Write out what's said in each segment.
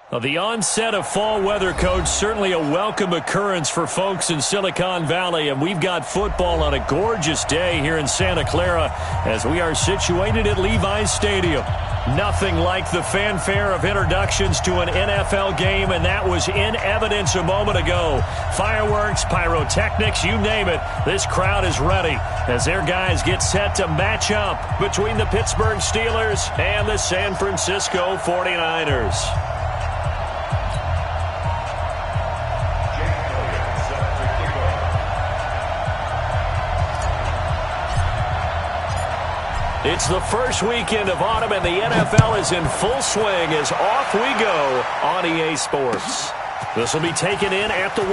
Well, the onset of fall weather, Coach, certainly a welcome occurrence for folks in Silicon Valley, and we've got football on a gorgeous day here in Santa Clara as we are situated at Levi's Stadium. Nothing like the fanfare of introductions to an NFL game, and that was in evidence a moment ago. Fireworks, pyrotechnics, you name it. This crowd is ready as their guys get set to match up between the Pittsburgh Steelers and the San Francisco 49ers. It's the first weekend of autumn, and the NFL is in full swing as off we go on EA Sports. This will be taken in at the 1.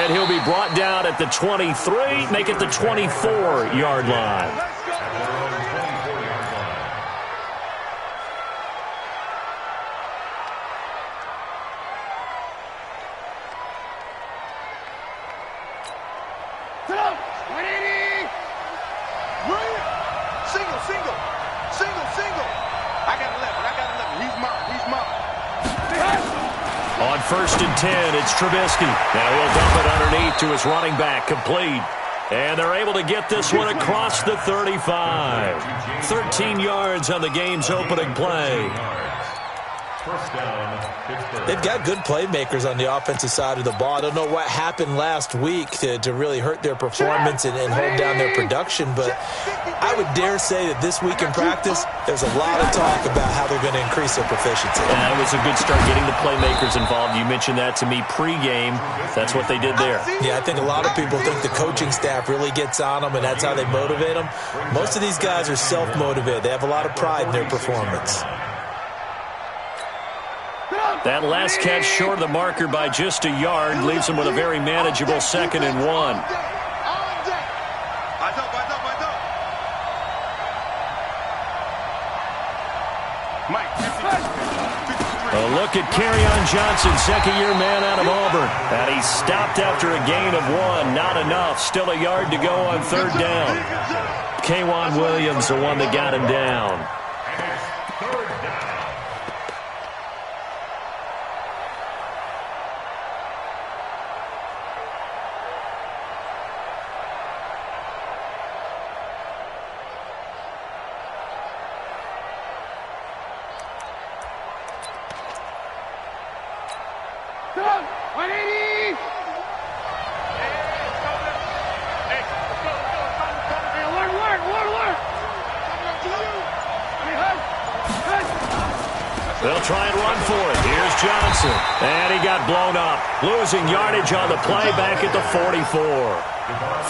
And he'll be brought down at the 23, make it the 24-yard line. On 1st and 10, it's Trubisky. Now he'll dump it underneath to his running back, complete. And they're able to get this one across the 35. 13 yards on the game's opening play. They've got good playmakers on the offensive side of the ball. I don't know what happened last week to really hurt their performance and hold down their production, but I would dare say that this week in practice, there's a lot of talk about how they're going to increase their proficiency. And it was a good start getting the playmakers involved. You mentioned that to me pregame. That's what they did there. Yeah, I think a lot of people think the coaching staff really gets on them, and that's how they motivate them. Most of these guys are self-motivated. They have a lot of pride in their performance. That last catch short of the marker by just a yard leaves him with a very manageable 2nd and 1. A look at Kerryon Johnson, second-year man out of Auburn. And he stopped after a gain of 1. Not enough. Still a yard to go on 3rd down. K'Wan Williams, the one that got him down. They'll try and run for it. Here's Johnson. And he got blown up. Losing yardage on the play back at the 44.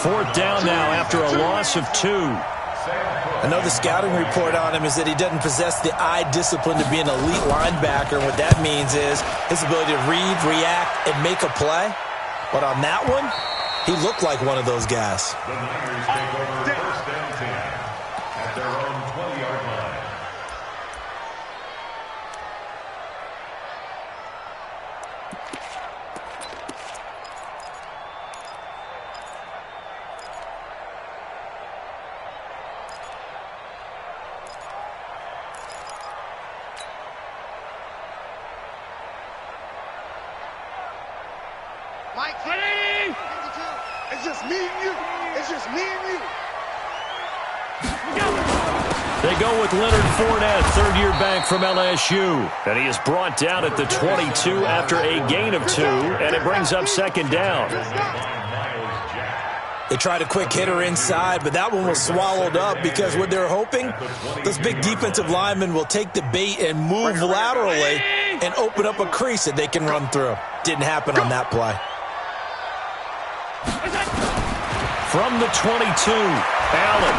4th down now after a loss of 2. I know the scouting report on him is that he doesn't possess the eye discipline to be an elite linebacker. What that means is his ability to read, react, and make a play. But on that one, he looked like one of those guys. The Niners take over 1st and 10 at their own 20-yard line. It's just me and you. It's just me and you. They go with Leonard Fournette, 3rd-year back from LSU. And he is brought down at the 22 after a gain of 2, and it brings up 2nd down. They tried a quick hitter inside, but that one was swallowed up because what they're hoping, those big defensive linemen will take the bait and move laterally and open up a crease that they can run through. Didn't happen on that play. From the 22, Allen.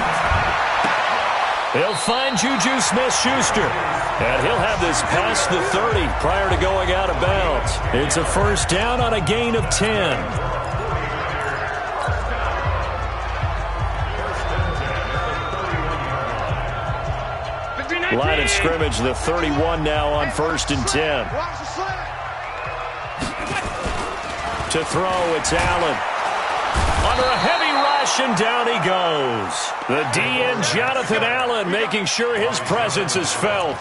He'll find Juju Smith-Schuster. And he'll have this past the 30 prior to going out of bounds. It's a 1st down on a gain of 10. Line of scrimmage, the 31 now on 1st and 10. To throw, it's Allen. Under a heavy rush, and down he goes. The DN, Jonathan Allen, making sure his presence is felt.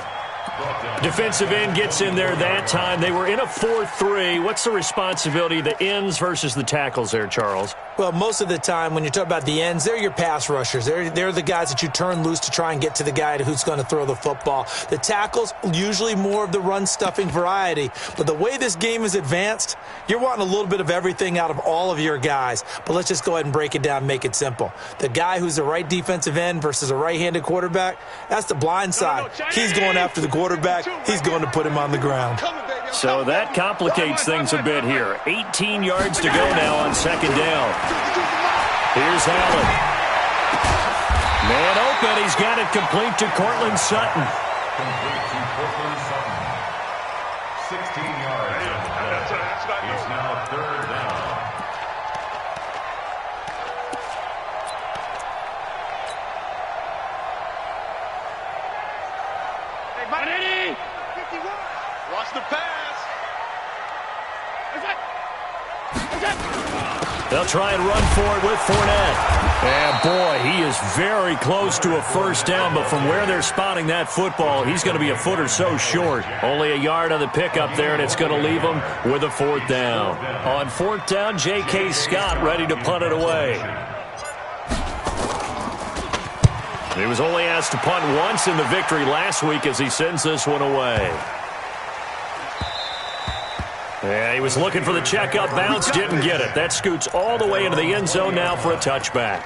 Defensive end gets in there that time. They were in a 4-3. What's the responsibility of the ends versus the tackles there, Charles? Well, most of the time when you talk about the ends, they're your pass rushers. They're the guys that you turn loose to try and get to the guy who's going to throw the football. The tackles, usually more of the run-stuffing variety. But the way this game is advanced, you're wanting a little bit of everything out of all of your guys. But let's just go ahead and break it down and make it simple. The guy who's the right defensive end versus a right-handed quarterback, that's the blind side. He's going after the quarterback. He's going to put him on the ground. So that complicates things a bit here. 18 yards to go now on second down. Here's Allen. Man open. He's got it complete to Cortland Sutton. Complete to Cortland Sutton. 16 yards. It's now third down. Watch the pass. They'll try and run for it with Fournette. And, boy, he is very close to a first down, but from where they're spotting that football, he's going to be a foot or so short. Only a yard on the pickup there, and it's going to leave him with a fourth down. On fourth down, J.K. Scott ready to punt it away. He was only asked to punt once in the victory last week as he sends this one away. Yeah, he was looking for the check-up bounce, didn't get it. That scoots all the way into the end zone now for a touchback.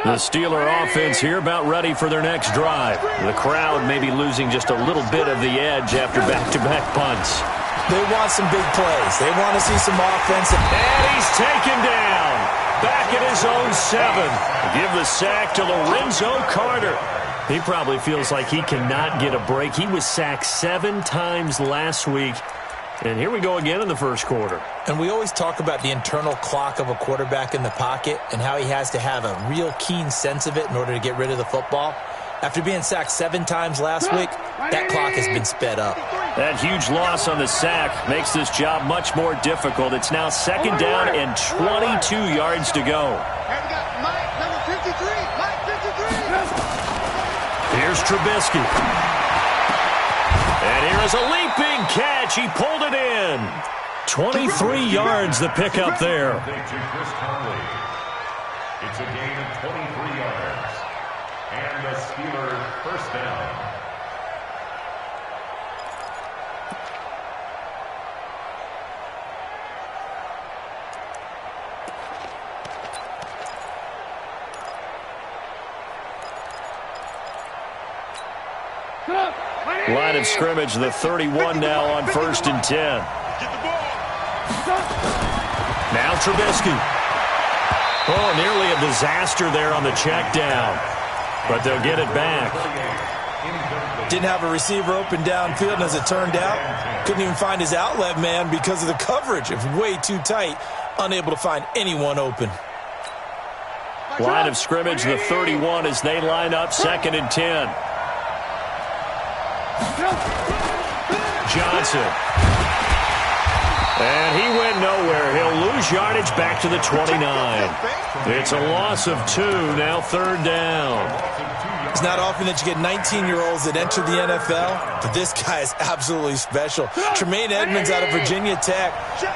The Steeler offense here about ready for their next drive. The crowd may be losing just a little bit of the edge after back-to-back punts. They want some big plays. They want to see some offense. And he's taken down. Back at his own 7. Give the sack to Lorenzo Carter. He probably feels like he cannot get a break. He was sacked 7 times last week. And here we go again in the first quarter. And we always talk about the internal clock of a quarterback in the pocket and how he has to have a real keen sense of it in order to get rid of the football. After being sacked 7 times last week, that clock has been sped up. That huge loss on the sack makes this job much more difficult. It's now second down and 22 yards to go. Here's Trubisky. And here is a leaping catch. He pulled it in. 23 yards the pickup there. It's a gain of 23 yards. And the Steelers first down. Line of scrimmage, the 31 now on 1st and 10. Now Trubisky. Oh, nearly a disaster there on the check down. But they'll get it back. Didn't have a receiver open downfield, and as it turned out, couldn't even find his outlet man because of the coverage. It was way too tight, unable to find anyone open. Line of scrimmage, the 31 as they line up 2nd and 10. Johnson. And he went nowhere. He'll lose yardage back to the 29. It's a loss of 2, now 3rd down. It's not often that you get 19-year-olds that enter the NFL, but this guy is absolutely special. Tremaine Edmonds out of Virginia Tech,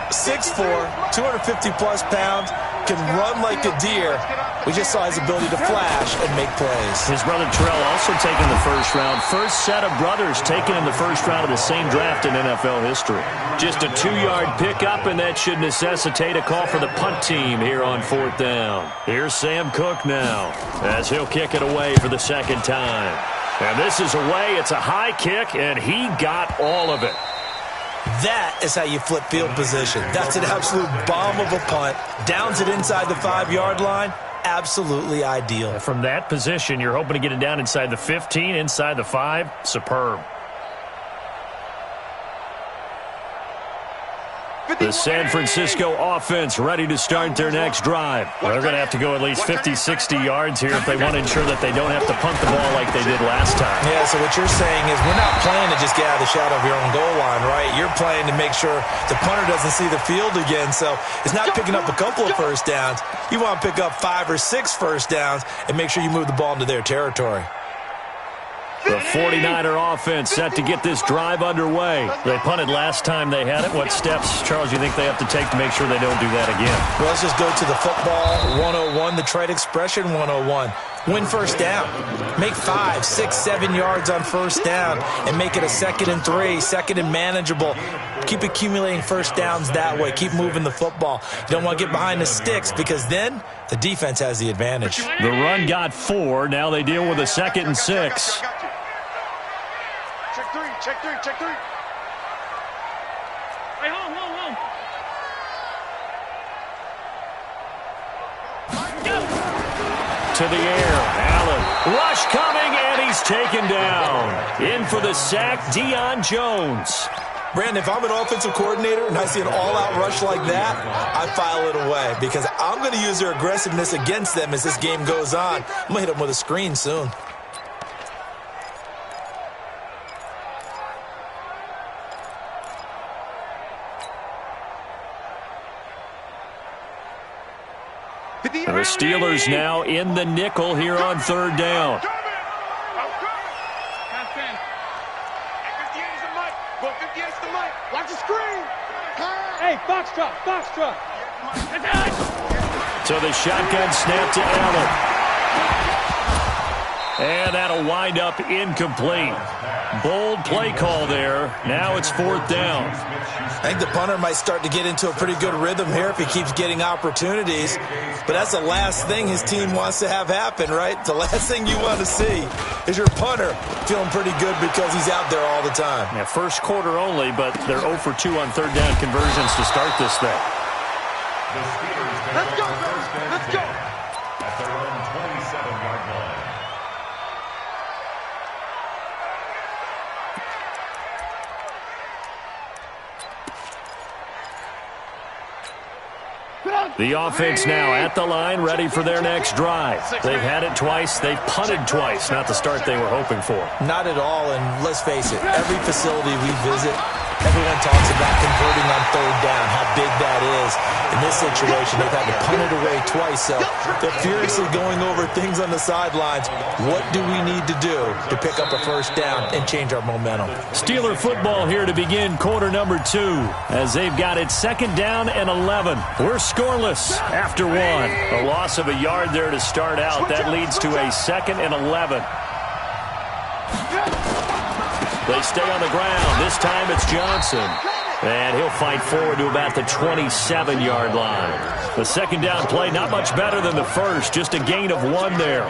6'4", 250-plus pounds, can run like a deer. We just saw his ability to flash and make plays. His brother Terrell also taken the first round. First set of brothers taken in the first round of the same draft in NFL history. Just a 2-yard pickup, and that should necessitate a call for the punt team here on 4th down. Here's Sam Cook now as he'll kick it away for the second time. And this is away. It's a high kick, and he got all of it. That is how you flip field position. That's an absolute bomb of a punt. Downs it inside the 5-yard line. Absolutely ideal. From that position, you're hoping to get it down inside the 15, inside the 5. Superb. The San Francisco offense ready to start their next drive. Well, they're going to have to go at least 50, 60 yards here if they want to ensure that they don't have to punt the ball like they did last time. Yeah, so what you're saying is we're not playing to just get out of the shadow of your own goal line, right? You're playing to make sure the punter doesn't see the field again. So it's not picking up a couple of first downs. You want to pick up 5 or 6 first downs and make sure you move the ball into their territory. The 49er offense set to get this drive underway. They punted last time they had it. What steps, Charles, you think they have to take to make sure they don't do that again? Well, let's just go to the football 101, the trade expression 101. Win first down. Make 5, 6, 7 yards on first down and make it a 2nd and 3, 2nd and manageable. Keep accumulating first downs that way. Keep moving the football. You don't want to get behind the sticks because then the defense has the advantage. The run got 4. Now they deal with a 2nd and 6. Check three. Hey, home. To the air. Allen. Rush coming, and he's taken down. In for the sack, Deion Jones. Brandon, if I'm an offensive coordinator and I see an all-out rush like that, I file it away because I'm going to use their aggressiveness against them as this game goes on. I'm going to hit them with a screen soon. The Steelers now in the nickel here on 3rd down. Watch the screen. Hey, box truck. So the shotgun snap to Allen. And that'll wind up incomplete. Bold play call there. Now it's 4th down. I think the punter might start to get into a pretty good rhythm here if he keeps getting opportunities. But that's the last thing his team wants to have happen, right? The last thing you want to see is your punter feeling pretty good because he's out there all the time. Yeah, first quarter only, but they're 0 for 2 on 3rd down conversions to start this thing. Let's go. At their own 27-yard line. The offense now at the line, ready for their next drive. They've had it twice. They've punted twice. Not the start they were hoping for. Not at all, and let's face it, every facility we visit, everyone talks about converting on 3rd down, how big that is. In this situation, they've had to punt it away twice, so they're furiously going over things on the sidelines. What do we need to do to pick up a first down and change our momentum? Steeler football here to begin quarter number 2 as they've got it 2nd down and 11. We're scoreless after 1. A loss of a yard there to start out. That leads to a 2nd and 11. They stay on the ground. This time it's Johnson. And he'll fight forward to about the 27-yard line. The 2nd down play, not much better than the first. Just a gain of 1 there.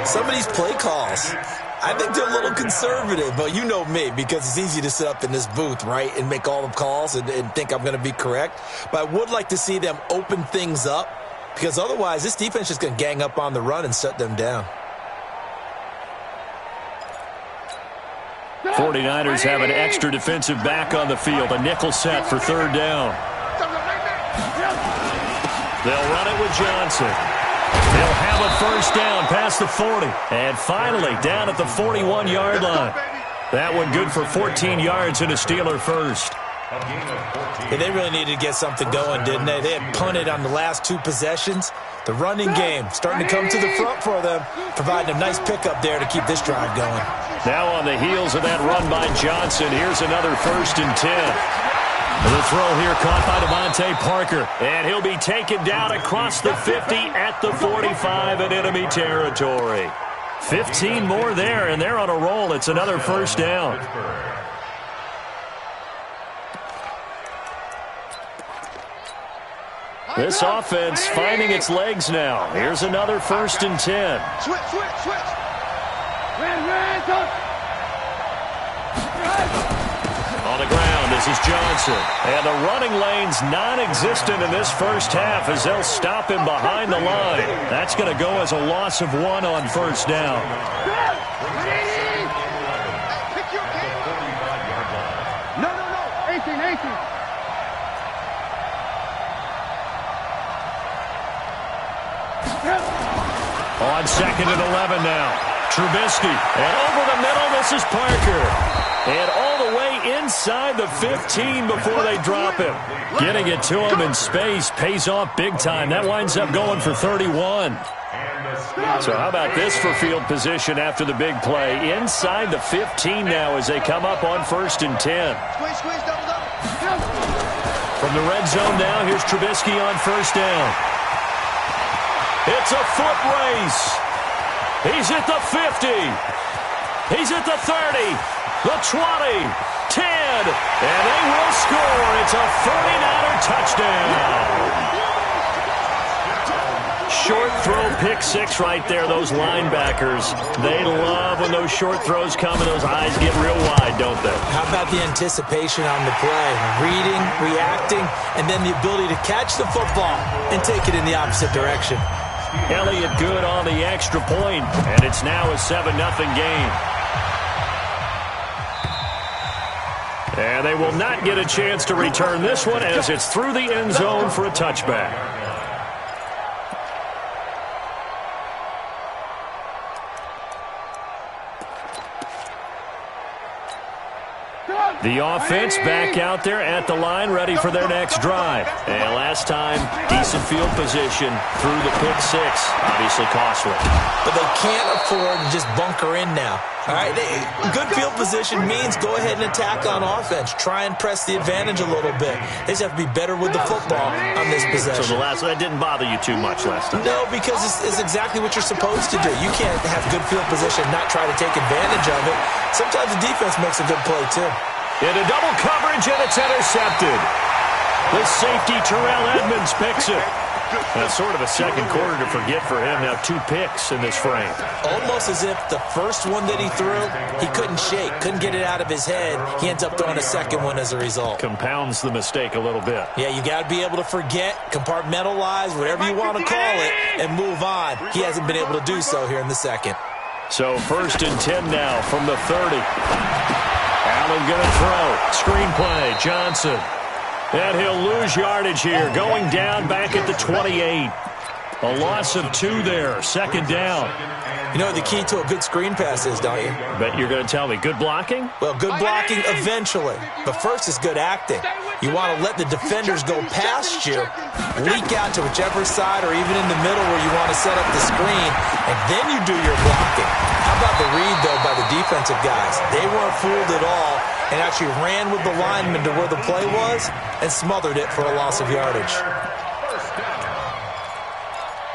Some of these play calls, I think they're a little conservative, but you know me, because it's easy to sit up in this booth, right, and make all the calls and think I'm going to be correct. But I would like to see them open things up, because otherwise this defense is just going to gang up on the run and shut them down. 49ers have an extra defensive back on the field. A nickel set for 3rd down. They'll run it with Johnson. They'll have a first down past the 40. And finally down at the 41-yard line. That one good for 14 yards and a Steeler first. Yeah, they really needed to get something going, didn't they? They had punted on the last 2 possessions. The running game starting to come to the front for them, providing a nice pickup there to keep this drive going. Now on the heels of that run by Johnson, here's another 1st and 10. The throw here caught by Devontae Parker, and he'll be taken down across the 50 at the 45 in enemy territory. 15 more there, and they're on a roll. It's another 1st down. This offense finding its legs now. Here's another 1st and 10. Switch. On the ground, this is Johnson. And the running lane's non-existent in this first half as they'll stop him behind the line. That's going to go as a loss of 1 on 1st down. No. 18. On 2nd and 11 now. Trubisky. And over the middle, this is Parker. And all the way inside the 15 before they drop him. Getting it to him in space pays off big time. That winds up going for 31. So how about this for field position after the big play? Inside the 15 now as they come up on 1st and 10. From the red zone now, here's Trubisky on 1st down. It's a foot race. He's at the 50. He's at the 30, the 20, 10, and they will score. It's a 49er touchdown. Short throw, pick six right there. Those linebackers, they love when those short throws come and those eyes get real wide, don't they? How about the anticipation on the play? Reading, reacting, and then the ability to catch the football and take it in the opposite direction. Elliott good on the extra point, and it's now a 7-0 game. And they will not get a chance to return this one as it's through the end zone for a touchback. The offense back out there at the line, ready for their next drive. And last time, decent field position through the pick six. Obviously costly. But they can't afford to just bunker in now. All right, good field position means go ahead and attack on offense. Try and press the advantage a little bit. They just have to be better with the football on this possession. So that didn't bother you too much last time? No, because it's exactly what you're supposed to do. You can't have good field position and not try to take advantage of it. Sometimes the defense makes a good play, too. Into double coverage, and it's intercepted. The safety, Terrell Edmonds, picks it. That's sort of a second quarter to forget for him. Now 2 picks in this frame. Almost as if the first one that he threw, he couldn't shake, couldn't get it out of his head. He ends up throwing a second one as a result. Compounds the mistake a little bit. Yeah, you got to be able to forget, compartmentalize, whatever you want to call it, and move on. He hasn't been able to do so here in the second. So 1st and 10 now from the 30. Allen going to throw. Screen play. Johnson. And he'll lose yardage here. Going down back at the 28. A loss of 2 there. 2nd down. You know what the key to a good screen pass is, don't you? Bet you're going to tell me. Good blocking? Well, good blocking eventually. But first is good acting. You want to let the defenders go past you, leak out to whichever side or even in the middle where you want to set up the screen, and then you do your blocking. How about the read, though, by the defensive guys? They weren't fooled at all and actually ran with the lineman to where the play was and smothered it for a loss of yardage.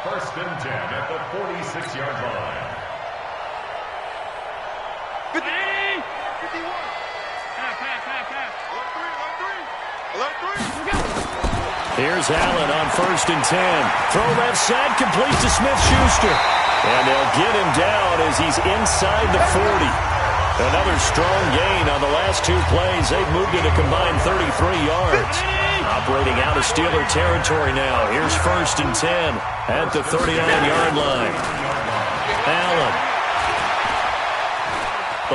First and 10 at the 46-yard line. 50. 51. Pass. 1-3. Here's Allen on 1st and 10. Throw left side, complete to Smith-Schuster. And they'll get him down as he's inside the 40. Another strong gain on the last 2 plays. They've moved it a combined 33 yards. Operating out of Steeler territory now. Here's 1st and 10 at the 39-yard line. Allen.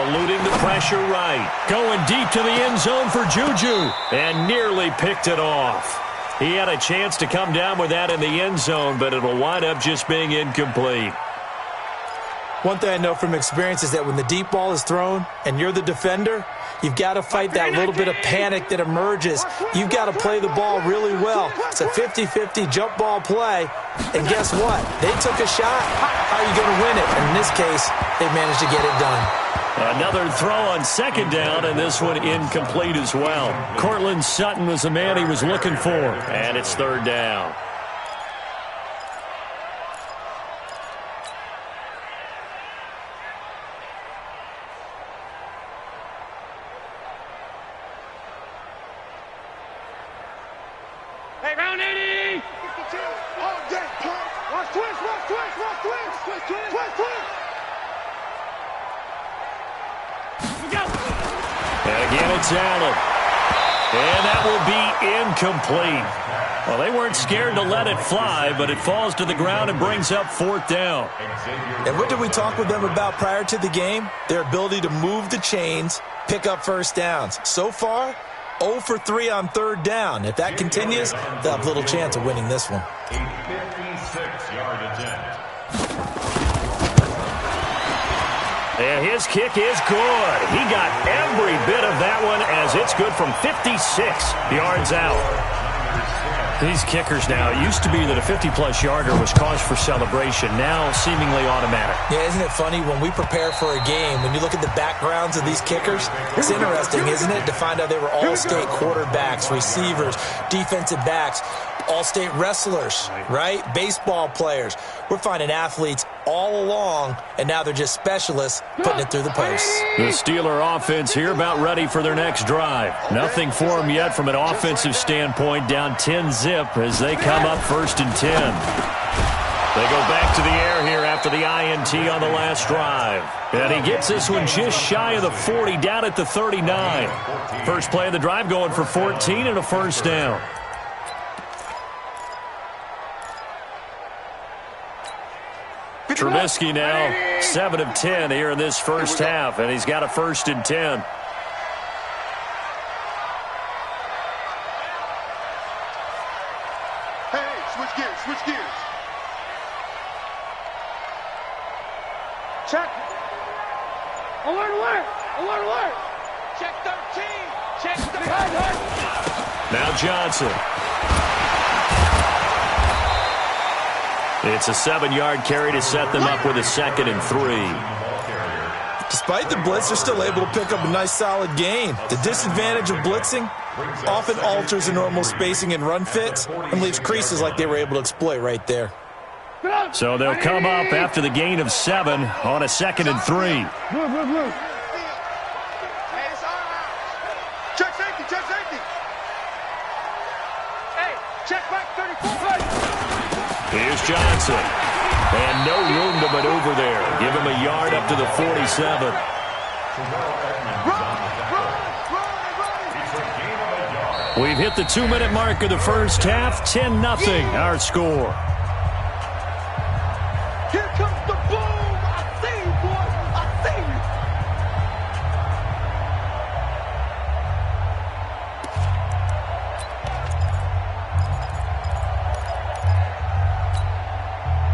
Eluding the pressure right. Going deep to the end zone for Juju. And nearly picked it off. He had a chance to come down with that in the end zone, but it'll wind up just being incomplete. One thing I know from experience is that when the deep ball is thrown and you're the defender, you've got to fight that little bit of panic that emerges. You've got to play the ball really well. It's a 50-50 jump ball play. And guess what? They took a shot. How are you going to win it? And in this case, they managed to get it done. Another throw on 2nd down, and this one incomplete as well. Cortland Sutton was the man he was looking for. And it's 3rd down. Hey, round 80. 52. All day. Watch twist. And again, it's Allen. And that will be incomplete. Well, they weren't scared to let it fly, but it falls to the ground and brings up 4th down. And what did we talk with them about prior to the game? Their ability to move the chains, pick up 1st downs. So far, 0 for 3 on 3rd down. If that continues, they'll have little chance of winning this one. A 56-yard attempt. And his kick is good. He got every bit of that one as it's good from 56 yards out. These kickers now, it used to be that a 50-plus yarder was cause for celebration, now seemingly automatic. Yeah, isn't it funny when we prepare for a game, when you look at the backgrounds of these kickers, it's interesting, isn't it, to find out they were all-state quarterbacks, receivers, defensive backs, all-state wrestlers, right? Baseball players. We're finding athletes all along, and now they're just specialists putting it through the posts. The Steeler offense here about ready for their next drive. Nothing for them yet from an offensive standpoint, down 10-zip as they come up 1st and 10. They go back to the air here after the INT on the last drive. And he gets this one just shy of the 40, down at the 39. First play of the drive going for 14 and a first down. Trubisky now 7 of 10 here in this first half, and he's got a 1st and 10. Hey, switch gears, switch gears. Check. Alert, alert. Alert, alert. Check 13. Check 13. Now Johnson. It's a 7-yard carry to set them up with a 2nd and 3. Despite the blitz, they're still able to pick up a nice, solid gain. The disadvantage of blitzing often alters the normal spacing and run fits and leaves creases like they were able to exploit right there. So they'll come up after the gain of 7 on a 2nd and 3. Move, move, move. Hey, it's all right. Check safety, check safety. Hey, check back 34. Here's Johnson. And no room to maneuver there. Give him a yard up to the 47. We've hit the 2-minute mark of the first half. 10-0 our score. Here comes the boom. I see you, boy. I see you.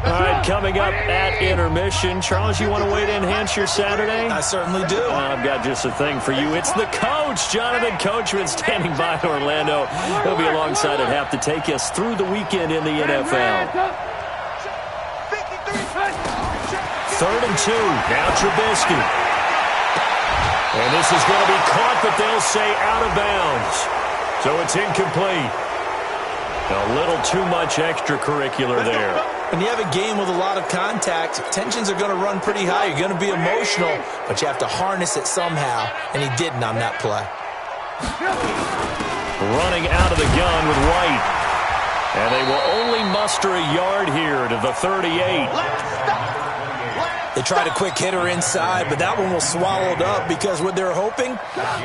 All right, coming up at intermission. Charles, you want a way to enhance your Saturday? I certainly do. I've got just a thing for you. It's the coach, Jonathan Coachman, standing by in Orlando. He'll be alongside at half to take us through the weekend in the NFL. 3rd and 2. Now Trubisky. And this is going to be caught, but they'll say out of bounds. So it's incomplete. A little too much extracurricular there. When you have a game with a lot of contact, tensions are going to run pretty high. You're going to be emotional, but you have to harness it somehow, and he didn't on that play. Running out of the gun with White. And they will only muster a yard here to the 38. They tried a quick hitter inside, but that one was swallowed up because what they're hoping,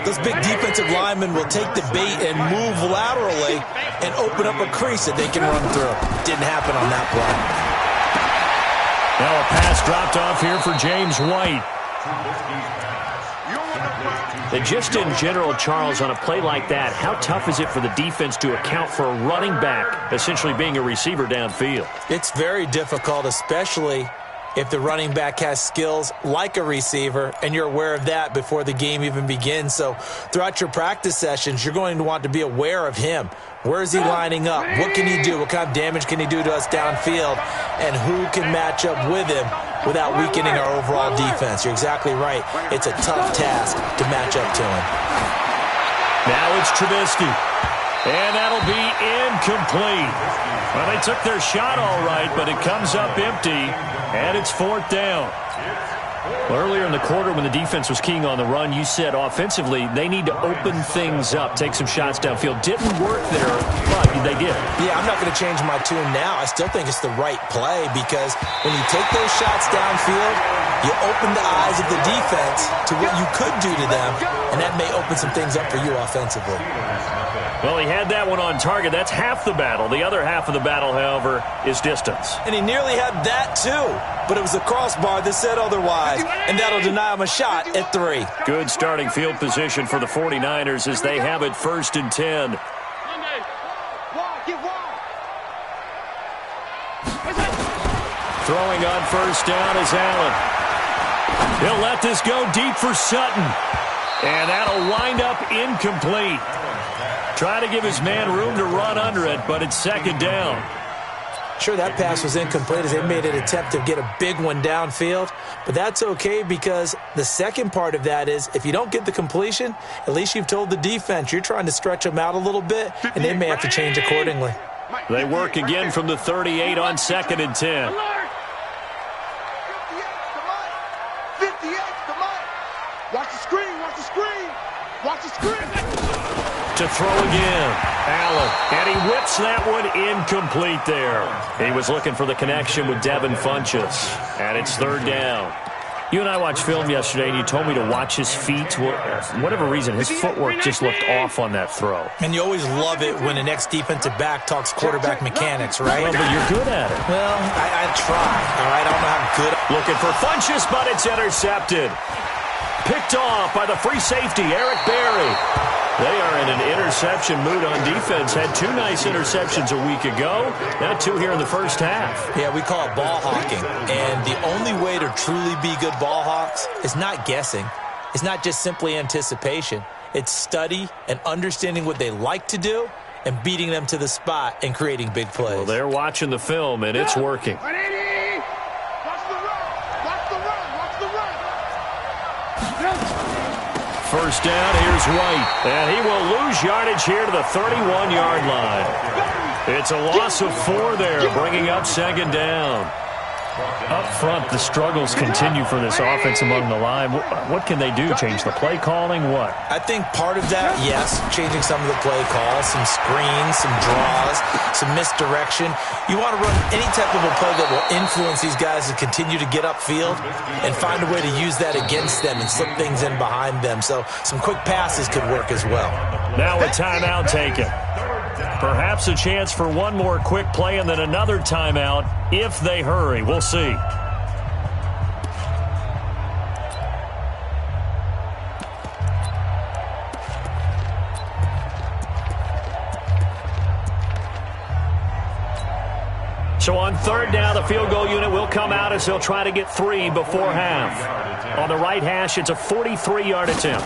those big defensive linemen will take the bait and move laterally and open up a crease that they can run through. Didn't happen on that play. Now a pass dropped off here for James White. And just in general, Charles, on a play like that, how tough is it for the defense to account for a running back essentially being a receiver downfield? It's very difficult, especially if the running back has skills like a receiver, and you're aware of that before the game even begins. So throughout your practice sessions, you're going to want to be aware of him. Where is he lining up? What can he do? What kind of damage can he do to us downfield? And who can match up with him without weakening our overall defense? You're exactly right. It's a tough task to match up to him. Now it's Trubisky. And that'll be incomplete. Well, they took their shot all right, but it comes up empty, and it's 4th down. Well, earlier in the quarter when the defense was keying on the run, you said offensively they need to open things up, take some shots downfield. Didn't work there, but they did. Yeah, I'm not going to change my tune now. I still think it's the right play because when you take those shots downfield, you open the eyes of the defense to what you could do to them, and that may open some things up for you offensively. Well, he had that one on target. That's half the battle. The other half of the battle, however, is distance. And he nearly had that too, but it was the crossbar that said otherwise, and that'll deny him a shot at 3. Good starting field position for the 49ers as they have it 1st and 10. Throwing on 1st down is Allen. He'll let this go deep for Sutton. And that'll wind up incomplete. Try to give his man room to run under it, but it's second down. Sure, that pass was incomplete as they made an attempt to get a big one downfield. But that's okay because the second part of that is if you don't get the completion, at least you've told the defense you're trying to stretch them out a little bit, and they may have to change accordingly. They work again from the 38 on 2nd and 10. 58, come on. Watch the screen, watch the screen. Watch the screen. To throw again, Allen, and he whips that one incomplete there. He was looking for the connection with Devin Funchess, and it's third down. You and I watched film yesterday, and you told me to watch his feet. Well, for whatever reason, his footwork just looked off on that throw. And you always love it when an ex-defensive back talks quarterback mechanics, right? Well, but you're good at it. Well, I try, all right? I don't know how good. Looking for Funchess, but it's intercepted. Picked off by the free safety, Eric Berry. They are in an interception mood on defense. Had 2 nice interceptions a week ago. Now 2 here in the first half. Yeah, we call it ball hawking. And the only way to truly be good ball hawks is not guessing. It's not just simply anticipation. It's study and understanding what they like to do and beating them to the spot and creating big plays. Well, they're watching the film, and it's working. Watch the run. Watch the run. Watch the run. First down, here's White. And he will lose yardage here to the 31-yard line. It's a loss of 4 there, bringing up second down. Up front, the struggles continue for this offense among the line. What can they do? Change the play calling? What? I think part of that, yes, changing some of the play calls, some screens, some draws, some misdirection. You want to run any type of a play that will influence these guys to continue to get upfield and find a way to use that against them and slip things in behind them. So some quick passes could work as well. Now a timeout taken. Perhaps a chance for one more quick play and then another timeout if they hurry. We'll see. So on third down, the field goal unit will come out as they'll try to get 3 before half. On the right hash, it's a 43-yard attempt.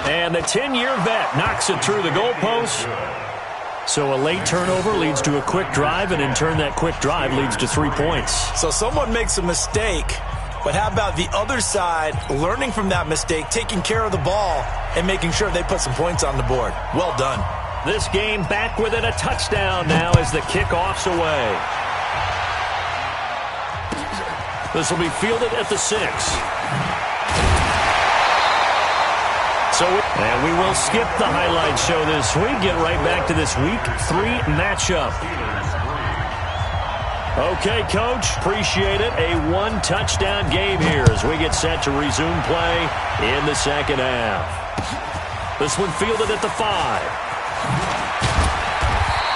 And the 10-year vet knocks it through the goalpost. So a late turnover leads to a quick drive, and in turn that quick drive leads to 3 points. So someone makes a mistake, but how about the other side learning from that mistake, taking care of the ball, and making sure they put some points on the board? Well done. This game back within a touchdown now as the kickoff's away. This will be fielded at the 6. And we will skip the highlight show this week. Get right back to this Week 3 matchup. Okay, Coach, appreciate it. A 1-touchdown game here as we get set to resume play in the second half. This one fielded at the 5.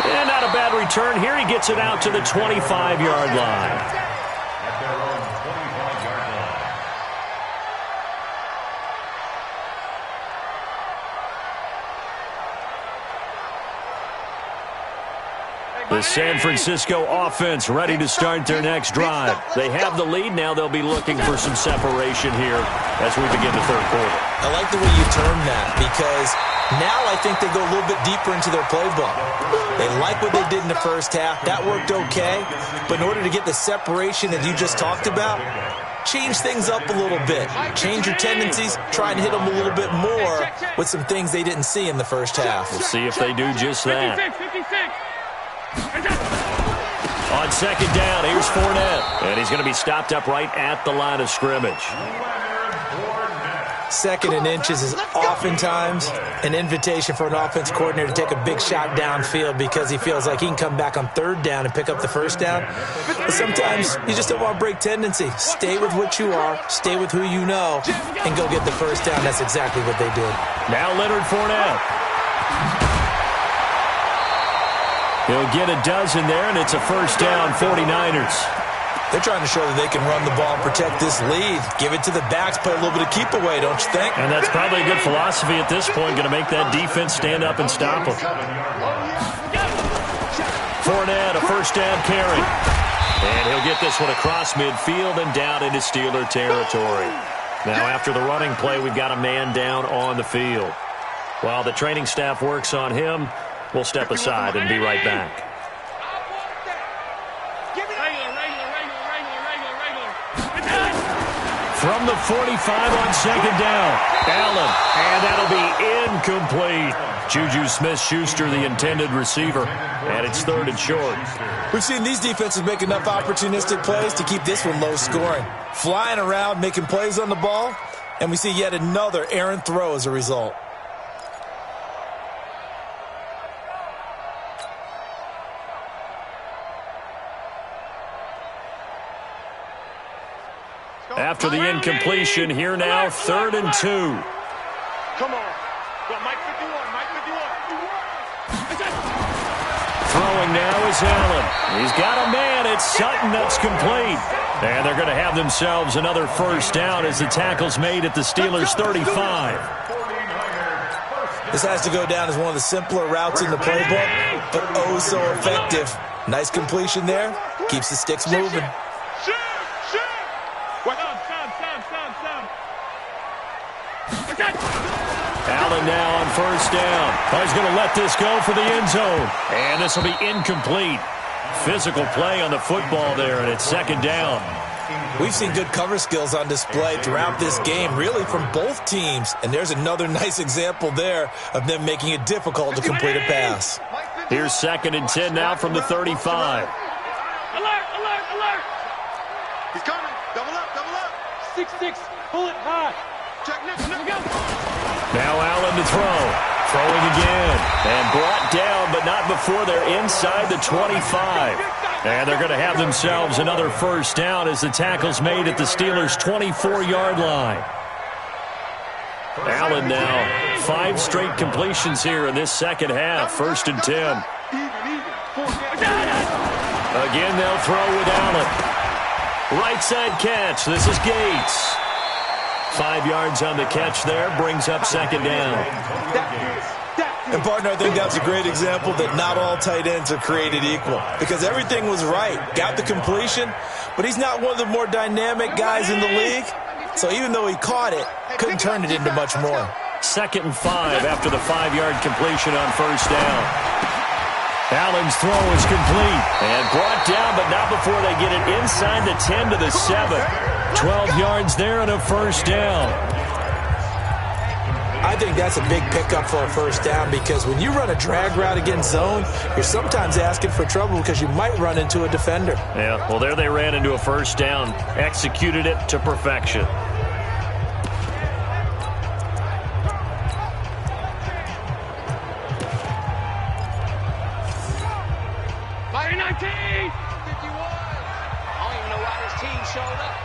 And not a bad return here. He gets it out to the 25-yard line. The San Francisco offense ready to start their next drive. They have the lead. Now they'll be looking for some separation here as we begin the third quarter. I like the way you term that because now I think they go a little bit deeper into their playbook. They like what they did in the first half. That worked okay. But in order to get the separation that you just talked about, change things up a little bit. Change your tendencies. Try and hit them a little bit more with some things they didn't see in the first half. We'll see if they do just that. On second down, here's Fournette. And he's going to be stopped up right at the line of scrimmage. Second and inches is oftentimes an invitation for an offense coordinator to take a big shot downfield because he feels like he can come back on third down and pick up the first down. But sometimes you just don't want to break tendency. Stay with what you are, stay with who you know, and go get the first down. That's exactly what they did. Now Leonard Fournette. He'll get a dozen there, and it's a first down, 49ers. They're trying to show that they can run the ball and protect this lead. Give it to the backs, play a little bit of keep away, don't you think? And that's probably a good philosophy at this point, going to make that defense stand up and stop them. Fournette, a first down carry. And he'll get this one across midfield and down into Steeler territory. Now, after the running play, we've got a man down on the field. While the training staff works on him, we'll step aside and be right back. From the 45 on second down, Allen, and that'll be incomplete. Juju Smith-Schuster, the intended receiver, and it's 3rd and short. We've seen these defenses make enough opportunistic plays to keep this one low scoring. Flying around, making plays on the ball, and we see yet another errant throw as a result. After the incompletion, here now, 3rd and 2. Come on. Go, Mike 51, Mike 51. Throwing now is Allen. He's got a man. It's Sutton. That's complete. And they're going to have themselves another first down as the tackle's made at the Steelers' 35. This has to go down as one of the simpler routes in the playbook, but oh so effective. Nice completion there. Keeps the sticks moving. Allen now on first down. He's going to let this go for the end zone. And this will be incomplete. Physical play on the football there, and it's 2nd down. We've seen good cover skills on display throughout this game, really from both teams. And there's another nice example there of them making it difficult to complete a pass. Here's 2nd and 10 now from the 35. Alert, alert, alert. He's coming. Double up, double up. 6-6, pull it high. Check next, Here we go. Now Allen to throw. Throwing again. And brought down, but not before they're inside the 25. And they're going to have themselves another first down as the tackle's made at the Steelers' 24-yard line. Allen now, 5 straight completions here in this second half. 1st and 10. Again, they'll throw with Allen. Right side catch. This is Gates. 5 yards on the catch there. Brings up 2nd down. And, partner, I think that's a great example that not all tight ends are created equal. Because everything was right. Got the completion, but he's not one of the more dynamic guys in the league. So even though he caught it, couldn't turn it into much more. 2nd and 5 after the 5-yard completion on first down. Allen's throw is complete and brought down, but not before they get it inside the 10 to the 7. 12 yards there and a first down. I think that's a big pickup for a first down because when you run a drag route against zone, you're sometimes asking for trouble because you might run into a defender. Yeah, well, there they ran into a first down. Executed it to perfection. Fire 19! 51! I don't even know why this team showed up.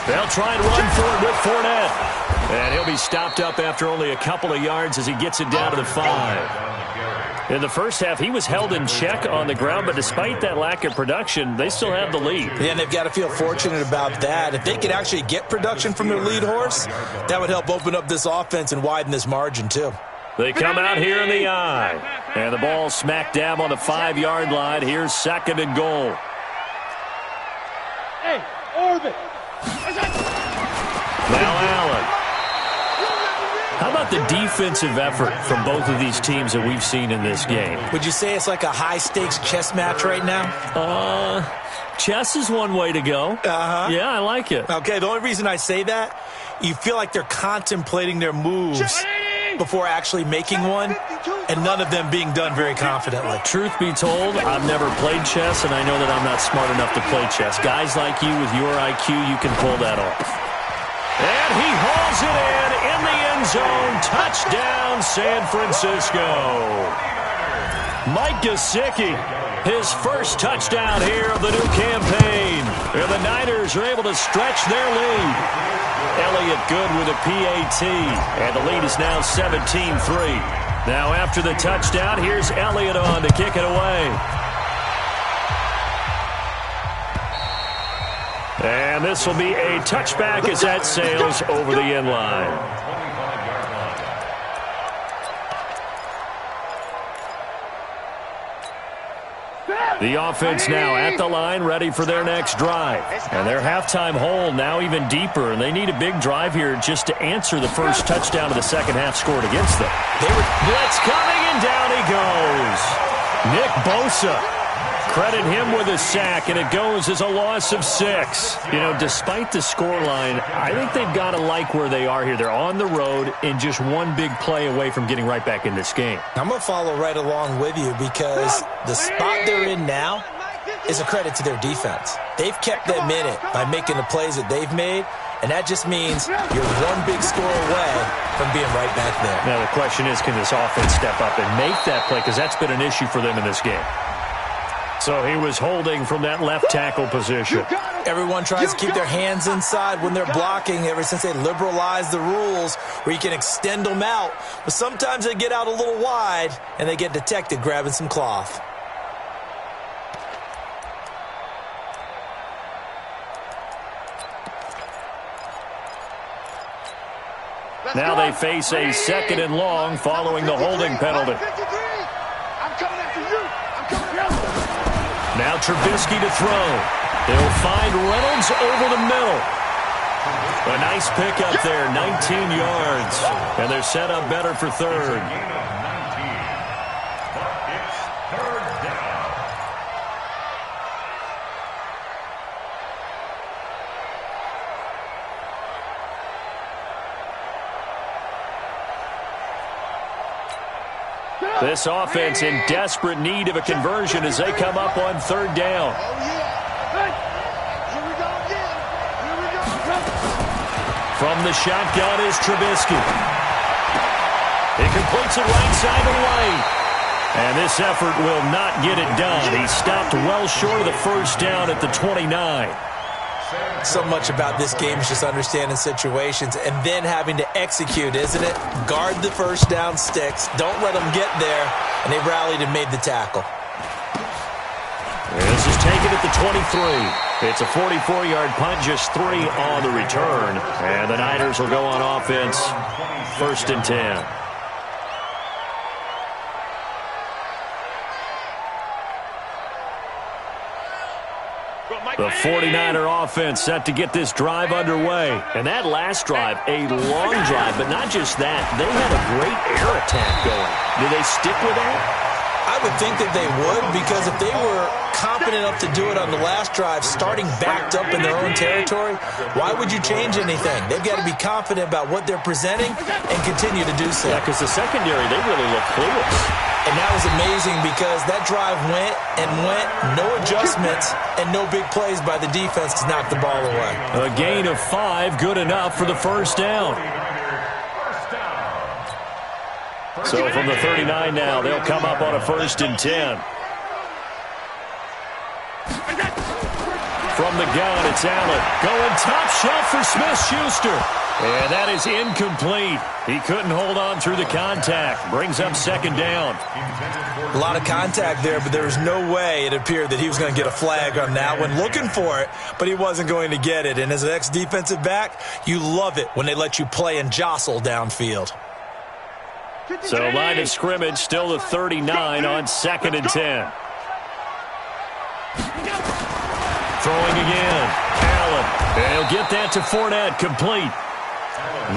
They'll try and run for it with Fournette. And he'll be stopped up after only a couple of yards as he gets it down to the 5. In the first half, he was held in check on the ground, but despite that lack of production, they still have the lead. Yeah, and they've got to feel fortunate about that. If they could actually get production from their lead horse, that would help open up this offense and widen this margin, too. They come out here in the eye. And the ball smack dab on the 5-yard line. Here's 2nd and goal. Hey, orbit. Now Allen. How about the defensive effort from both of these teams that we've seen in this game? Would you say it's like a high-stakes chess match right now? Chess is one way to go. Uh-huh. Yeah, I like it. Okay, the only reason I say that, you feel like they're contemplating their moves before actually making one, and none of them being done very confidently. Truth be told, I've never played chess, and I know that I'm not smart enough to play chess. Guys like you with your IQ, you can pull that off. And he hauls it in the end zone. Touchdown, San Francisco. Mike Gesicki, his first touchdown here of the new campaign. And the Niners are able to stretch their lead. Elliott good with a PAT. And the lead is now 17-3. Now after the touchdown, here's Elliott on to kick it away. And this will be a touchback as that sails over the end line. The offense now at the line, ready for their next drive. And their halftime hole now even deeper, and they need a big drive here just to answer the first touchdown of the second half scored against them. Blitz coming, and down he goes. Nick Bosa. Credit him with a sack, and it goes as a loss of 6. You know, despite the scoreline, I think they've got to like where they are here. They're on the road and just one big play away from getting right back in this game. I'm going to follow right along with you because the spot they're in now is a credit to their defense. They've kept them in it by making the plays that they've made, and that just means you're one big score away from being right back there. Now, the question is, can this offense step up and make that play? Because that's been an issue for them in this game. So he was holding from that left tackle position. Everyone tries to keep their hands inside when they're blocking ever since they liberalized the rules where you can extend them out. But sometimes they get out a little wide, and they get detected grabbing some cloth. Now they face a 2nd and long following the holding penalty. I'm coming after you. I'm coming after you. Now Trubisky to throw. They'll find Reynolds over the middle. A nice pickup there, 19 yards. And they're set up better for third. This offense in desperate need of a conversion as they come up on 3rd down. Oh, yeah. Hey, here we go again. Here we go. From the shotgun is Trubisky. He completes it right side to right. And this effort will not get it done. He stopped well short of the first down at the 29. So much about this game is just understanding situations and then having to execute, isn't it? Guard the first down sticks. Don't let them get there. And they rallied and made the tackle. This is taken at the 23. It's a 44-yard punt, just 3 on the return. And the Niners will go on offense, 1st and 10. The 49er offense set to get this drive underway. And that last drive, a long drive, but not just that. They had a great air attack going. Do they stick with that? I would think that they would, because if they were confident enough to do it on the last drive, starting backed up in their own territory, why would you change anything? They've got to be confident about what they're presenting and continue to do so. Yeah, because the secondary, they really look clueless. And that was amazing because that drive went and went, no adjustments, and no big plays by the defense to knock the ball away. A gain of 5, good enough for the first down. So from the 39 now, they'll come up on a 1st and 10. From the gun, it's Allen. Going top shelf for Smith-Schuster. And that is incomplete. He couldn't hold on through the contact. Brings up 2nd down. A lot of contact there, but there was no way it appeared that he was going to get a flag on that one. Looking for it, but he wasn't going to get it. And as an ex-defensive back, you love it when they let you play and jostle downfield. So line of scrimmage still the 39 on 2nd and 10. Throwing again. Allen. And he'll get that to Fournette, complete.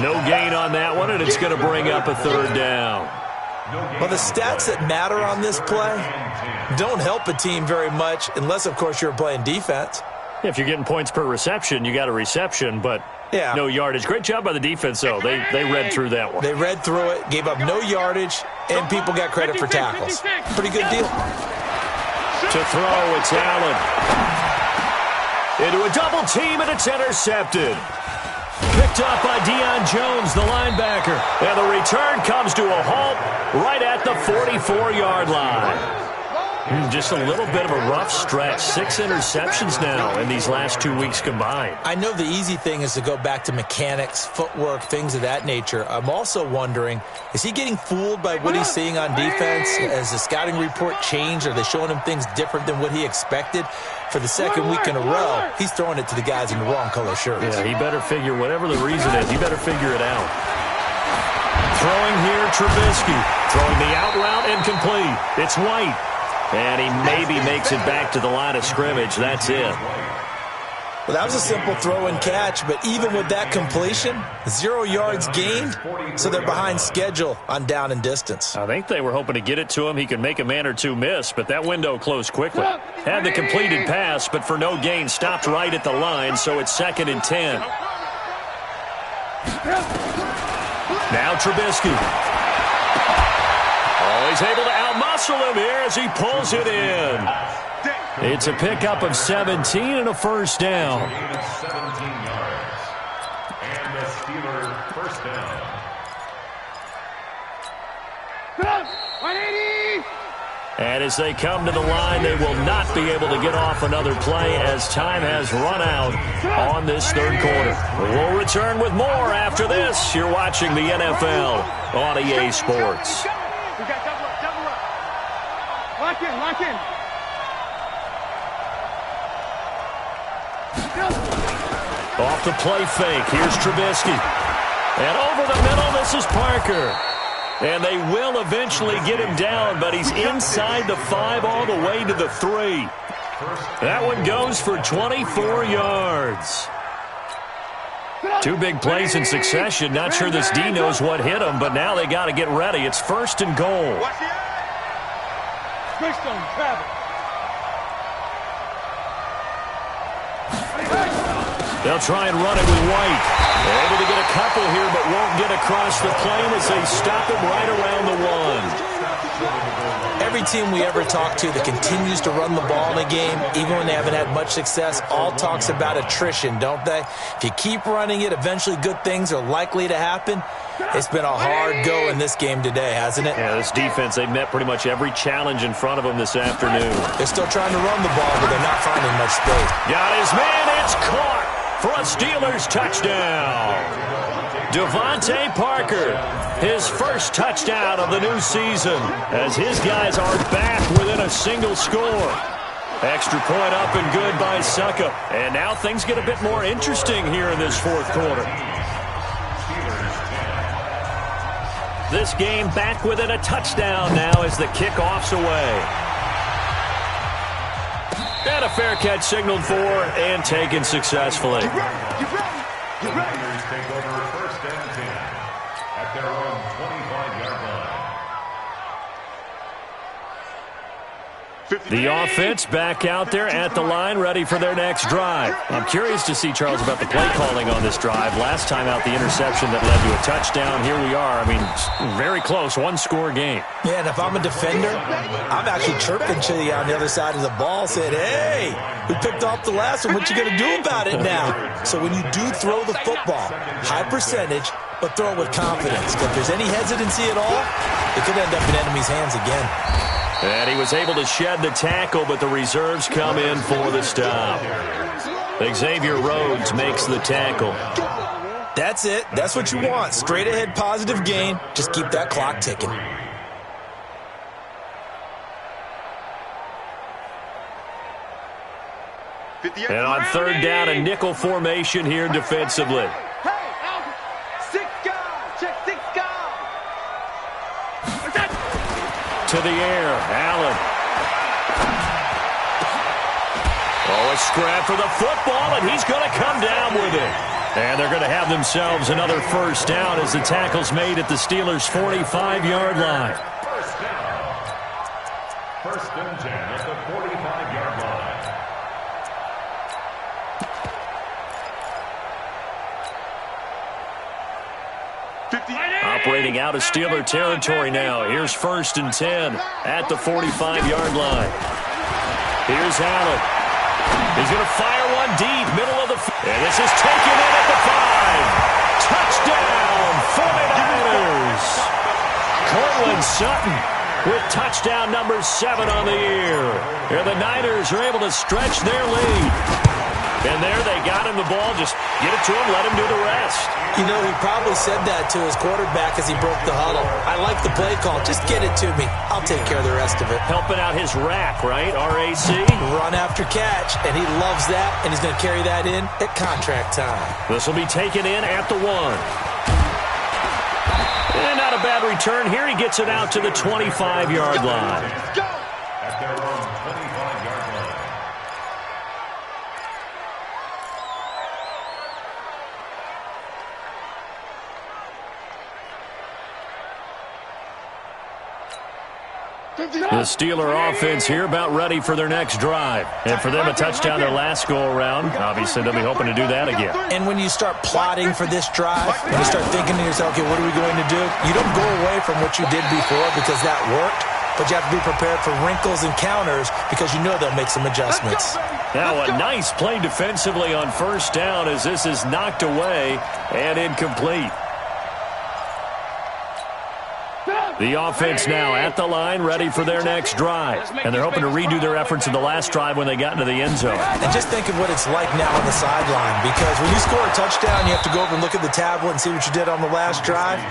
No gain on that one, and it's going to bring up a 3rd down. Well, the stats that matter on this play don't help a team very much unless, of course, you're playing defense. If you're getting points per reception, you got a reception, but no yardage. Great job by the defense, though. They read through that one. They read through it, gave up no yardage, and people got credit for tackles. Pretty good deal. To throw, it's Allen. Into a double team, and it's intercepted. Picked up by Deion Jones, the linebacker. And the return comes to a halt right at the 44-yard line. Just a little bit of a rough stretch. 6 interceptions now in these last 2 weeks combined. I know the easy thing is to go back to mechanics, footwork, things of that nature. I'm also wondering, is he getting fooled by what he's seeing on defense? Has the scouting report changed? Are they showing him things different than what he expected? For the 2nd week in a row, he's throwing it to the guys in the wrong color shirts. Yeah, he better figure, whatever the reason is, he better figure it out. Throwing here, Trubisky. Throwing the out route, incomplete. It's White. And he maybe makes it back to the line of scrimmage. That's it. Well, that was a simple throw and catch, but even with that completion, 0 yards gained, so they're behind schedule on down and distance. I think they were hoping to get it to him. He could make a man or two miss, but that window closed quickly. Had the completed pass, but for no gain, stopped right at the line, so it's 2nd and 10. Now Trubisky. Oh, he's able to outmuscle him here as he pulls it in. It's a pickup of 17 and a first down. 17 yards. And the Steelers first down. 180! And as they come to the line, they will not be able to get off another play as time has run out on this third quarter. We'll return with more after this. You're watching the NFL on EA Sports. We got double up. Lock in. Off the play fake, here's Trubisky. And over the middle, this is Parker. And they will eventually get him down, but he's inside the 5 all the way to the 3. That one goes for 24 yards. 2 big plays in succession. Not sure this D knows what hit him, but now they got to get ready. It's 1st and goal. Greystone, travel. They'll try and run it with White. They're able to get a couple here, but won't get across the plane as they stop him right around the 1. Every team we ever talk to that continues to run the ball in a game, even when they haven't had much success, all talks about attrition, don't they? If you keep running it, eventually good things are likely to happen. It's been a hard go in this game today, hasn't it? Yeah, this defense, they met pretty much every challenge in front of them this afternoon. They're still trying to run the ball, but they're not finding much space. Got his man, it's caught for a Steelers touchdown. Devontae Parker, his first touchdown of the new season, as his guys are back within a single score. Extra point up and good by Suckup. And now things get a bit more interesting here in this fourth quarter. This game back within a touchdown now as the kickoff's away. And a fair catch signaled for and taken successfully. Take over 1st and 10 at their own 25-yard line. The offense back out there at the line, ready for their next drive. I'm curious to see, Charles, about the play calling on this drive. Last time out, the interception that led to a touchdown. Here we are. I mean, very close, 1-score game. Yeah, and if I'm a defender, I'm actually chirping to you on the other side of the ball, saying, hey, we picked off the last one. What you going to do about it now? So when you do throw the football, high percentage, but throw it with confidence. If there's any hesitancy at all, it could end up in enemy's hands again. And he was able to shed the tackle, but the reserves come in for the stop. Xavier Rhodes makes the tackle. That's it. That's what you want. Straight ahead positive gain. Just keep that clock ticking. And on 3rd down, a nickel formation here defensively. To the air, Allen. Oh, a scrap for the football, and he's going to come down with it. And they're going to have themselves another first down as the tackle's made at the Steelers' 45-yard line. First down. 1st and 10 at the 45-yard line. Operating out of Steeler territory now. Here's 1st and 10 at the 45-yard line. Here's Allen. He's going to fire one deep, middle of the field. And this is taken in at the 5. Touchdown, 49ers. Cortland Sutton with touchdown number 7 on the year. Here the Niners are able to stretch their lead. And there they got him the ball. Just get it to him, let him do the rest. You know, he probably said that to his quarterback as he broke the huddle. I like the play call. Just get it to me. I'll take care of the rest of it. Helping out his rack, right? RAC. Run after catch, and he loves that, and he's going to carry that in at contract time. This will be taken in at the 1. And not a bad return here. He gets it out to the 25-yard line. at their own 25-yard line. The Steeler offense here about ready for their next drive. And for them, a touchdown their last go-around. Obviously, they'll be hoping to do that again. And when you start plotting for this drive, when you start thinking to yourself, okay, what are we going to do? You don't go away from what you did before because that worked, but you have to be prepared for wrinkles and counters because you know they'll make some adjustments. Now a nice play defensively on first down as this is knocked away and incomplete. The offense now at the line, ready for their next drive. And they're hoping to redo their efforts in the last drive when they got into the end zone. And just think of what it's like now on the sideline, because when you score a touchdown, you have to go over and look at the tablet and see what you did on the last drive.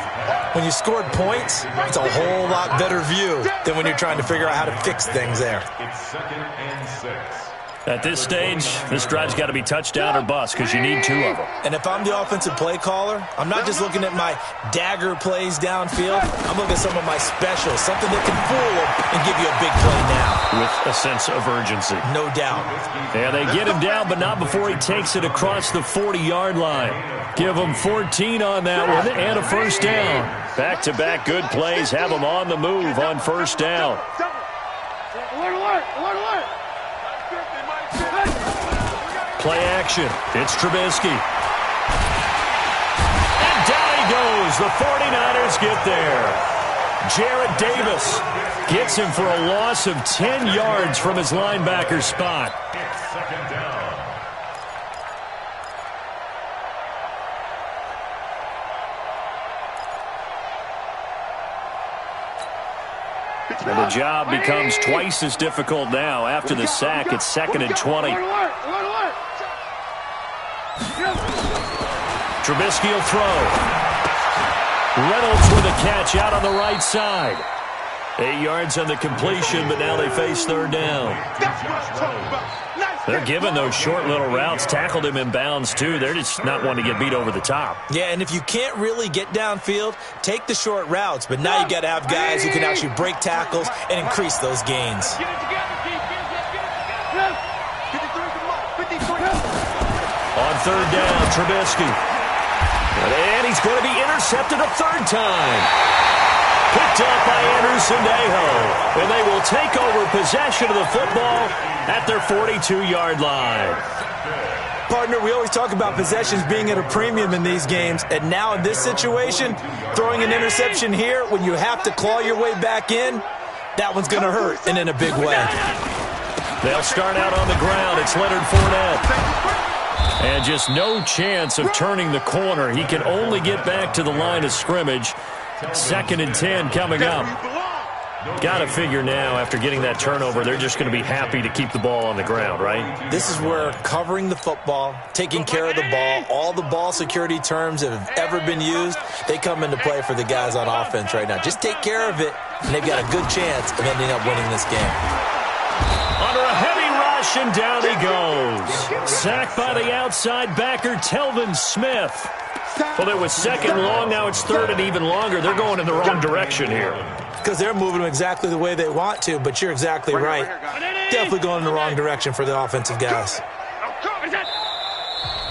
When you scored points, it's a whole lot better view than when you're trying to figure out how to fix things there. It's 2nd and 6. At this stage, this drive's got to be touchdown or bust because you need 2 of them. And if I'm the offensive play caller, I'm not just looking at my dagger plays downfield. I'm looking at some of my specials, something that can fool them and give you a big play now. With a sense of urgency. No doubt. Yeah, they get him down, but not before he takes it across the 40-yard line. Give him 14 on that one and a first down. Back-to-back good plays have them on the move on first down. Play action. It's Trubisky. And down he goes. The 49ers get there. Jarrett Davis gets him for a loss of 10 yards from his linebacker spot. It's 2nd down. And the job becomes twice as difficult now. After the sack, it's 2nd and 20. Trubisky will throw. Reynolds with a catch out on the right side. 8 yards on the completion, but now they face third down. They're giving those short little routes. Tackled him in bounds, too. They're just not wanting to get beat over the top. Yeah, and if you can't really get downfield, take the short routes. But now you got to have guys who can actually break tackles and increase those gains. On third down, Trubisky. And he's going to be intercepted a third time. Picked up by Anderson-Dejo. And they will take over possession of the football at their 42-yard line. Partner, we always talk about possessions being at a premium in these games. And now in this situation, throwing an interception here when you have to claw your way back in, that one's going to hurt, and in a big way. They'll start out on the ground. It's Leonard Fournette. And just no chance of turning the corner. He can only get back to the line of scrimmage. 2nd and 10 coming up. Got to figure now, after getting that turnover, they're just going to be happy to keep the ball on the ground, right? This is where covering the football, taking care of the ball, all the ball security terms that have ever been used, they come into play for the guys on offense right now. Just take care of it, and they've got a good chance of ending up winning this game. Under a heavy rush, and down he goes. Sacked by the outside backer, Telvin Smith. Well, it was 2nd long, now it's 3rd and even longer. They're going in the wrong direction here. Because they're moving them exactly the way they want to, but you're exactly right. Definitely going in the wrong direction for the offensive guys.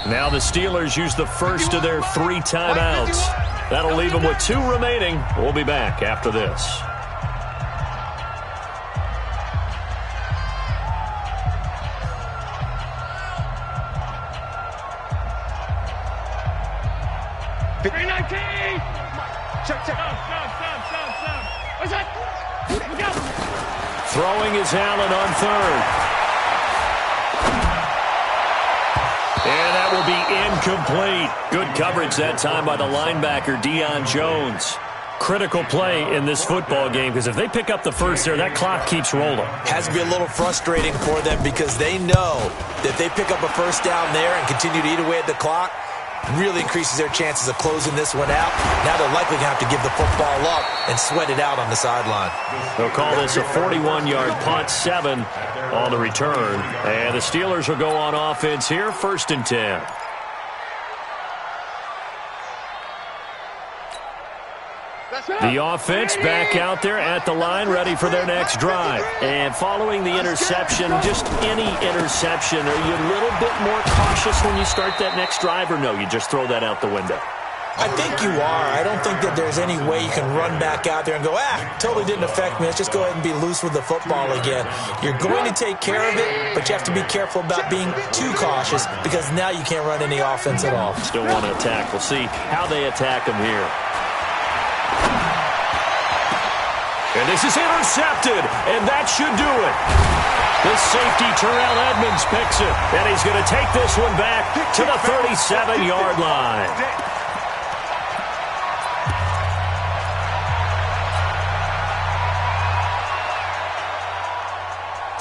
Now the Steelers use the first of their 3 timeouts. That'll leave them with 2 remaining. We'll be back after this. Throwing is Allen on 3rd. And that will be incomplete. Good coverage that time by the linebacker, Deion Jones. Critical play in this football game, because if they pick up the first there, that clock keeps rolling. Has to be a little frustrating for them because they know that if they pick up a first down there and continue to eat away at the clock, really increases their chances of closing this one out. Now they're likely going to have to give the football up and sweat it out on the sideline. They'll call this a 41-yard punt, 7 on the return. And the Steelers will go on offense here, 1st and 10. The offense back out there at the line, ready for their next drive. And following the interception, just any interception, are you a little bit more cautious when you start that next drive, or no, you just throw that out the window? I think you are. I don't think that there's any way you can run back out there and go, totally didn't affect me. Let's just go ahead and be loose with the football again. You're going to take care of it, but you have to be careful about being too cautious because now you can't run any offense at all. Still want to attack. We'll see how they attack them here. And this is intercepted, and that should do it. The safety, Terrell Edmonds, picks it, and he's going to take this one back to the 37-yard line.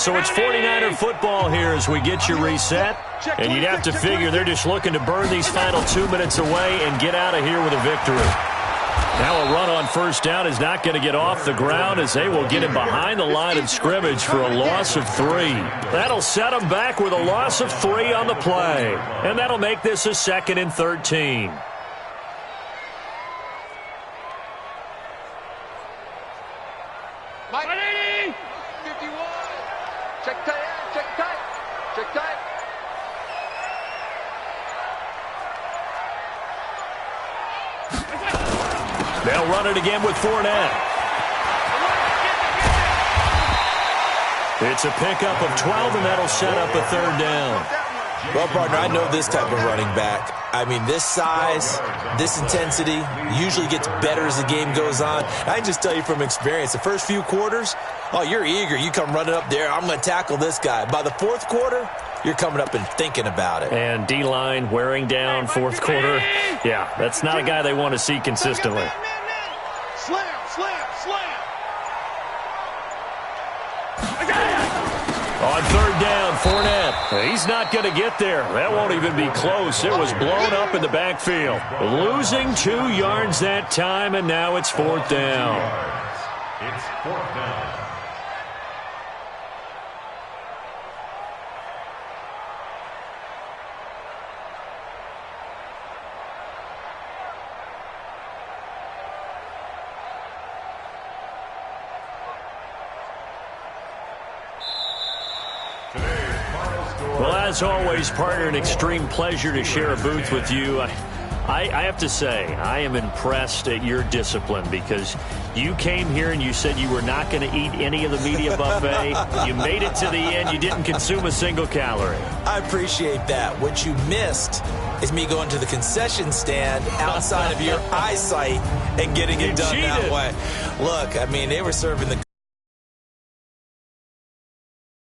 So it's 49er football here as we get you reset. And you'd have to figure they're just looking to burn these final 2 minutes away and get out of here with a victory. Now a run on first down is not going to get off the ground as they will get him behind the line of scrimmage for a loss of 3. That'll set them back with a loss of 3 on the play. And that'll make this a 2nd and 13. Mike. 51. Check tight, check tight, check tight. They'll run it again with Fournette. It's a pickup of 12, and that'll set up a 3rd down. Well, partner, I know this type of running back. I mean, this size, this intensity usually gets better as the game goes on. I can just tell you from experience, the first few quarters, you're eager. You come running up there, I'm going to tackle this guy. By the 4th quarter, you're coming up and thinking about it. And D-line wearing down 4th quarter. Yeah, that's not a guy they want to see consistently. Slam, slam, slam. On 3rd down, Fournette. He's not going to get there. That won't even be close. It was blown up in the backfield. Losing 2 yards that time, and now it's 4th down. It's 4th down. Well, as always, partner, an extreme pleasure to share a booth with you. I have to say, I am impressed at your discipline because you came here and you said you were not going to eat any of the media buffet. You made it to the end. You didn't consume a single calorie. I appreciate that. What you missed is me going to the concession stand outside of your eyesight and getting it done that way. Look, I mean, they were serving the